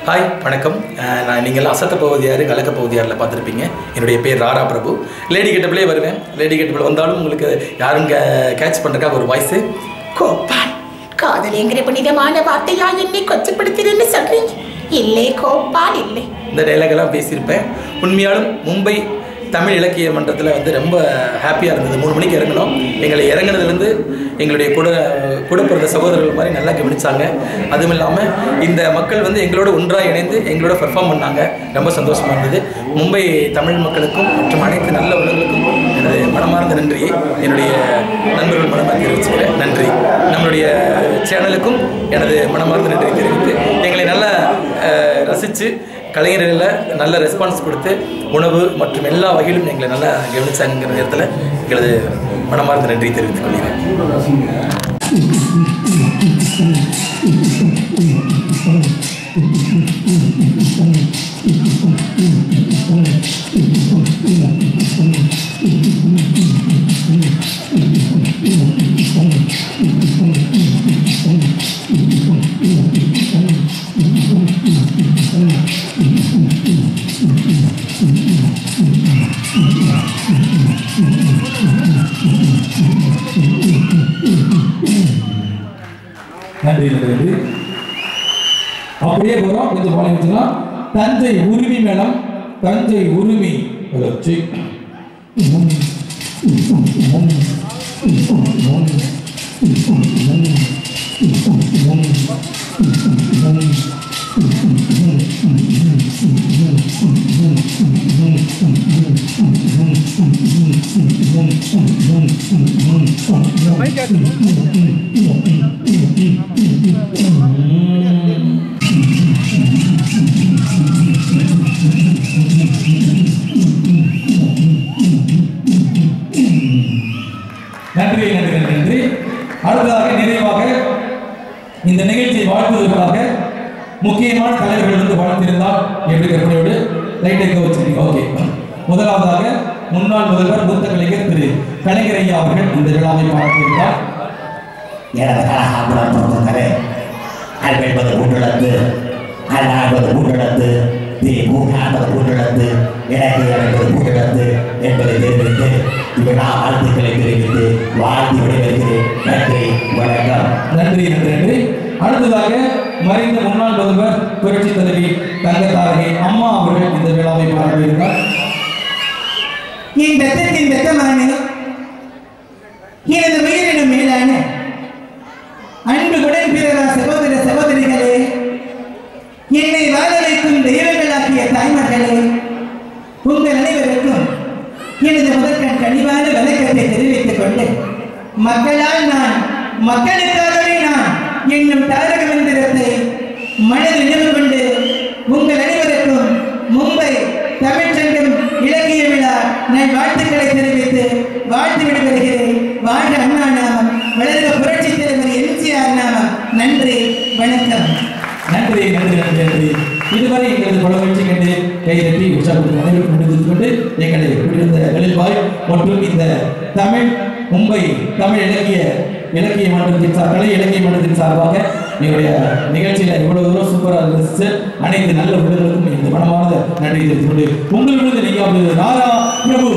Hi வணக்கம். நான் நீங்கள் அசத்த போவது யார் கலக்க போவது யாரில் பார்த்துருப்பீங்க. என்னுடைய பேர் ராரா பிரபு. லேடி கெட்டப்பிலே வருவேன். லேடி கெட்டப்பில் வந்தாலும் உங்களுக்கு யாரும் கேட்ச் பண்ணுறதுக்காக ஒரு வாய்ஸு கோபால், காதல் என்கிற புனிதமான வார்த்தையா என்னை கொச்சப்படுத்துறேன்னு சொல்றீங்க? இல்லை கோபால், இல்லை. இந்த டைலாகெல்லாம் பேசியிருப்பேன். உண்மையாலும் மும்பை தமிழ் இலக்கிய மன்றத்தில் ரொம்ப ஹாப்பியாக இருந்தது. 3 மணிக்கு இறங்கணும். எங்களை இறங்கினதுலேருந்து எங்களுடைய கூட பிறந்த சகோதரர்கள் மாதிரி நல்லா கவனித்தாங்க. அதுவும் இல்லாமல் இந்த மக்கள் எங்களோட ஒன்றாக இணைந்து எங்களோட பெர்ஃபார்ம் பண்ணாங்க. ரொம்ப சந்தோஷமாக இருந்தது. மும்பை தமிழ் மக்களுக்கும் மற்றும் அனைத்து நல்ல உலகளுக்கும் எனது மனமார்ந்த நன்றியை என்னுடைய நண்பர்கள் மனமாக தெரிவிச்சுக்கிறேன். நன்றி. நம்மளுடைய சேனலுக்கும் எனது மனமார்ந்த நன்றியை தெரிவித்து எங்களை நல்லா ரசித்து கலைஞர்களில் நல்ல ரெஸ்பான்ஸ் கொடுத்து உணவு மற்றும் எல்லா வகையிலும் எங்களை நல்லா கவனிச்சாங்கிற நேரத்தில் எங்களது மனமார்ந்த நன்றி தெரிவித்துக் கொள்கிறேன். நன்றி நன்றி. அப்படியே போகிறோம். கொஞ்சம் போன வச்சுக்கலாம். தஞ்சை உரிமை மேளம், தஞ்சை உரிமை வளர்ச்சி. நன்றி நன்றி நன்றி. அடுத்ததாக நிறைவாக இந்த நிகழ்ச்சியை வாழ்த்துவதற்காக முக்கியமான தலைவர்கள் வாழ்த்திருந்தால் எப்படி கற்பனையோடு லைட்டை வச்சிருக்கீங்க. ஓகே. முதலாவதாக முன்னாள் முதல்வர் மூத்த கலைஞர் திரு கலைஞர் ஐயா அவர்கள் இந்த விழாவை வாழ்த்தியிருந்தார். எனது கலகாபுரம் பொறுத்தவரை அன்பென்பது கூட்டெழுத்து, அண்ணான்பது கூட்டெழுத்து, திமுகன்பது கூட்டெழுத்து, இலக்கியம் என்பது கூட்டெழுத்து என்பதை தெரிவித்து இவ்விழா வாழ்த்துக்களை தெரிவித்து வாழ்த்து விடைபெறுகிறேன். நன்றி, வணக்கம். நன்றி நன்றி நன்றி. அடுத்ததாக மறைந்த முன்னாள் முதல்வர் புரட்சி தலைவி தங்கத்தாரகை அம்மா அவர்கள் இந்த விழாவை பார்வையிட்டார். என் ரத்தத்தின் ரத்தமான எனது உயிரினும் மேலான அன்பு உடன் பிறரா சகோதர சகோதரிகளே, என்னை வாழ வைக்கும் தெய்வங்களாக்கிய தாய்மார்களே, உங்கள் அனைவருக்கும் எனது முதற்கண் கனிவான வணக்கத்தை தெரிவித்துக் கொண்டு மக்களால் நான் மக்களுக்காகவே நான் என்னும் தாரக மந்திரத்தை மனதில் நினைவு கொண்டு உங்கள் அனைவருக்கும் மும்பை தமிழ்ச்சங்கம் இலக்கிய விழா நான் வாழ்த்துக்களை தெரிவித்து வாழ்த்து விடுபடுகிறேன். வாழ்க அண்ணா நாமம், வளர்க புரட்சி தலைவர் எம்ஜிஆர் நாமம். நன்றி, வணக்கம். நன்றி நன்றி நன்றி நன்றி. இதுவரை எங்களது பலவற்றை கண்டு கைதட்டி உற்சாகத்தில் அனைவருக்கும் முடிந்து கொண்டு எங்களை விடுந்த வெளிவாய் மற்றும் இந்த தமிழ் மும்பை தமிழ் இலக்கிய மன்றத்தின் கலை இலக்கிய மன்றத்தின் சார்பாக எங்களுடைய நிகழ்ச்சியில் இவ்வளவு தூரம் சூப்பராக இருந்துச்சு. அனைத்து நல்ல விடுதலுக்கும் இந்த மனமார்ந்த நன்றி தெரிவித்துக் கொண்டு உங்களிடம் ராரா பிரபு.